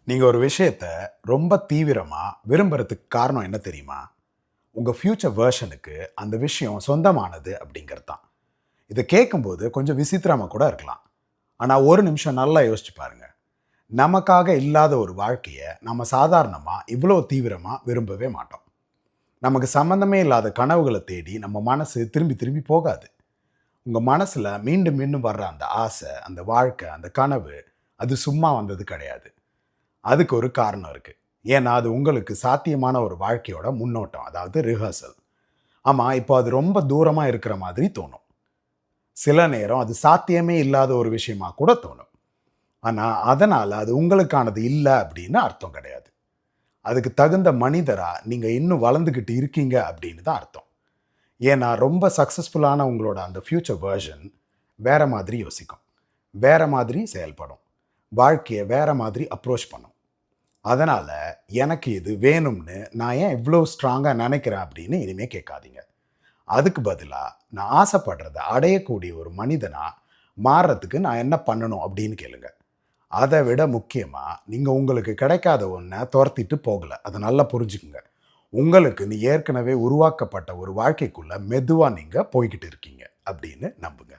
நீங்க ஒரு விஷயத்த ரொம்ப தீவிரமா விரும்புறதுக்கு காரணம் என்ன தெரியுமா? உங்க ஃப்யூச்சர் வெர்ஷனுக்கு அந்த விஷயம் சொந்தமானது அப்படிங்கிறது தான். இத கேட்கும்போது கொஞ்சம் விசித்திரமா கூட இருக்கலாம். ஆனா ஒரு நிமிஷம் நல்லா யோசிச்சு பாருங்க. நமக்காக இல்லாத ஒரு வாழ்க்கைய நம்ம சாதாரணமா இவ்வளோ தீவிரமா விரும்பவே மாட்டோம். நமக்கு சம்மந்தமே இல்லாத கனவுகள தேடி நம்ம மனசு திரும்பி திரும்பி போகாது. உங்க மனசுல மீண்டும் மீண்டும் வர்ற அந்த ஆசை, அந்த வாழ்க்கை, அந்த கனவு அது சும்மா வந்தது கிடையாது. அதுக்கு ஒரு காரணம் இருக்கு. ஏன்னா, அது உங்களுக்கு சாத்தியமான ஒரு வாழ்க்கையோட முன்னோட்டம். அதாவது ரிஹர்சல். ஆமா, இப்போ அது ரொம்ப தூரமா இருக்கிற மாதிரி தோணும். சில நேரம் அது சாத்தியமே இல்லாத ஒரு விஷயமா கூட தோணும். ஆனா, அதனால அது உங்களுக்கானது இல்ல அப்படின்னு அர்த்தம் கிடையாது. அதுக்கு தகுந்த மனிதரா நீங்க இன்னும் வளர்ந்துகிட்டு இருக்கீங்க அப்படின்னு தான் அர்த்தம். ஏன்னா, ரொம்ப சக்சஸ்ஃபுல்லான உங்களோட அந்த ஃபியூச்சர் வெர்ஷன் வேற மாதிரி யோசிக்கும். வேற மாதிரி செயல்படும். வாழ்க்கைய வேற மாதிரி அப்ரோச் பண்ணும். அதனால, எனக்கு இது வேணும்னு நான் ஏன் இவ்ளோ ஸ்ட்ராங்கா நெனைக்கிறேன் அப்படின்னு இனிமே கேட்காதீங்க. அதுக்கு பதிலா, நான் ஆசைப்படுறத அடையக்கூடிய ஒரு மனிதனா மாறுறதுக்கு நான் என்ன பண்ணணும் அப்படின்னு கேளுங்க. அத விட முக்கியமா, நீங்க உங்களுக்கு கிடைக்காத ஒண்ண தொரத்திட்டு போகல. அத நல்லா புரிஞ்சுக்குங்க. உங்களுக்குன்னு ஏற்கனவே உருவாக்கப்பட்ட ஒரு வாழ்க்கைக்குள்ள மெதுவா நீங்க போய்க்கிட்டு இருக்கீங்க அப்படின்னு நம்புங்க.